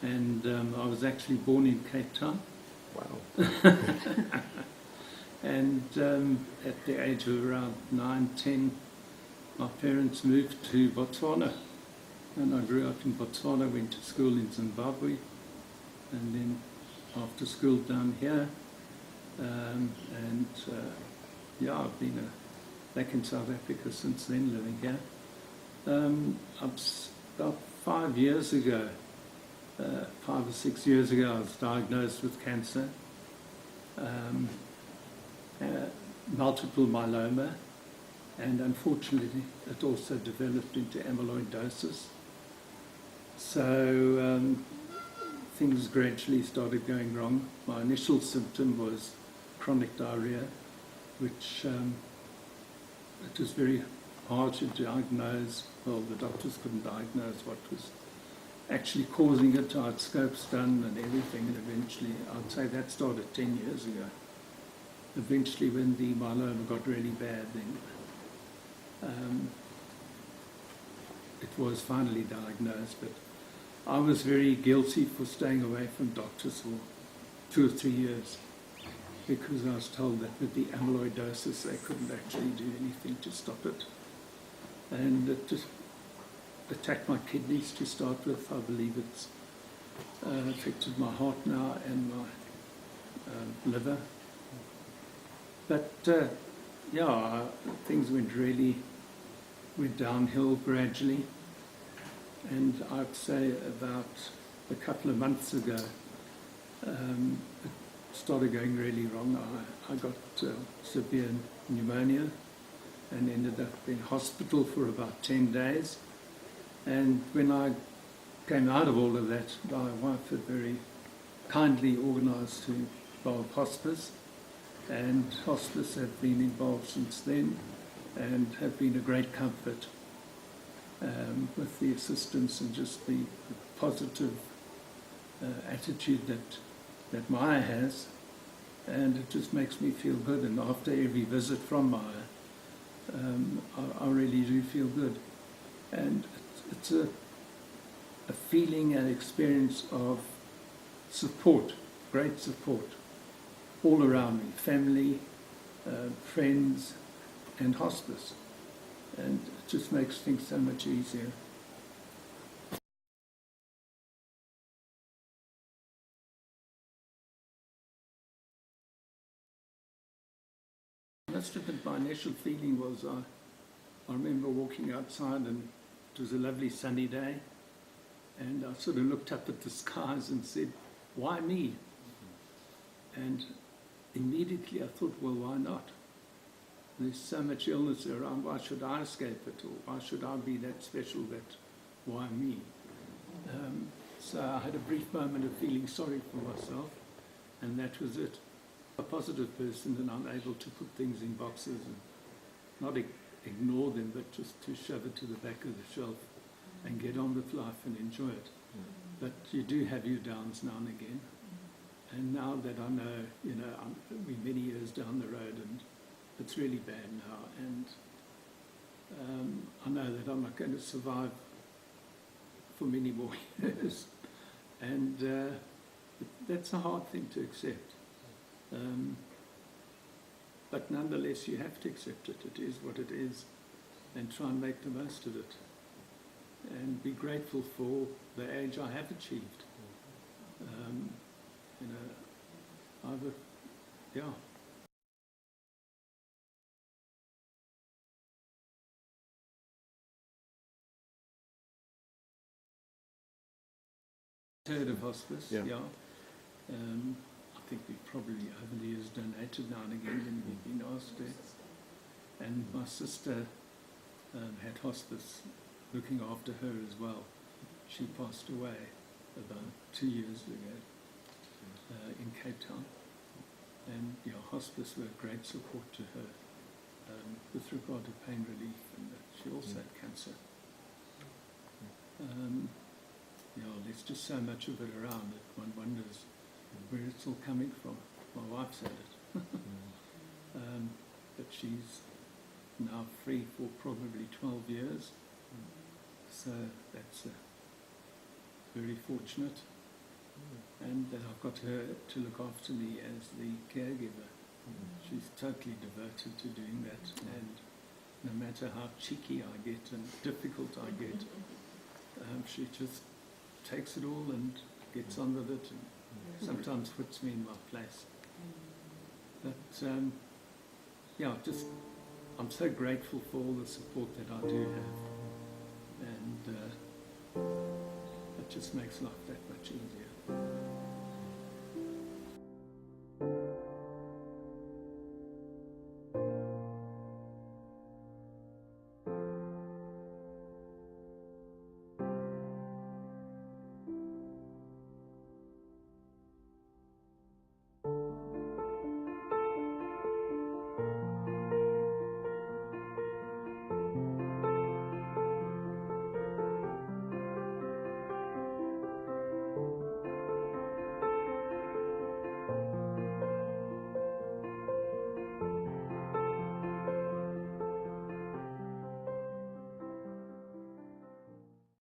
and I was actually born in Cape Town. Wow. And at the age of around 9, 10, my parents moved to Botswana. And I grew up in Botswana, went to school in Zimbabwe, and then after school down here. I've been back in South Africa since then, living here. About 5 years ago, 5 or 6 years ago, I was diagnosed with cancer, multiple myeloma, and unfortunately it also developed into amyloidosis. So things gradually started going wrong. My initial symptom was chronic diarrhea, which it was very hard to diagnose. Well, the doctors couldn't diagnose what was actually causing it. I had scopes done and everything, and eventually, I'd say that started 10 years ago. Eventually, when the myeloma got really bad, then it was finally diagnosed. But I was very guilty for staying away from doctors for 2 or 3 years, because I was told that with the amyloidosis they couldn't actually do anything to stop it. And it just attacked my kidneys to start with. I believe it's affected my heart now and my liver. But things went downhill gradually. And I'd say about a couple of months ago, it started going really wrong. I got severe pneumonia and ended up in hospital for about 10 days. And when I came out of all of that, my wife had very kindly organised to involve Hospice, and Hospice have been involved since then and have been a great comfort with the assistance and just the positive attitude that Maya has, and it just makes me feel good. And after every visit from Maya, I really do feel good. And it's a feeling and experience of support, great support, all around me, family, friends, and Hospice. And it just makes things so much easier. I must admit, my initial feeling was, I remember walking outside and it was a lovely sunny day, and I sort of looked up at the skies and said, why me? And immediately I thought, well, why not? There's so much illness around, why should I escape it? Or why should I be that special that, why me? So I had a brief moment of feeling sorry for myself, and that was it. A positive person, and I'm able to put things in boxes and not ignore them, but just to shove it to the back of the shelf and get on with life and enjoy it. But you do have your downs now and again. And now that I know, we're many years down the road and it's really bad now, and I know that I'm not going to survive for many more years. And that's a hard thing to accept. But nonetheless, you have to accept it. It is what it is, and try and make the most of it. And be grateful for the age I have achieved. Heard of Hospice, yeah. I think we've probably over the years donated now and again when we've been asked to. And my sister had Hospice looking after her as well. She passed away about 2 years ago in Cape Town. And Hospice were a great support to her with regard to pain relief, and she also had cancer. There's just so much of it around that one wonders where it's all coming from. My wife said it. But she's now free for probably 12 years. So that's very fortunate. And I've got her to look after me as the caregiver. She's totally devoted to doing that, and no matter how cheeky I get and difficult I get, she just takes it all and gets on with it, and sometimes puts me in my place. But yeah, just I'm so grateful for all the support that I do have, and it just makes life that much easier.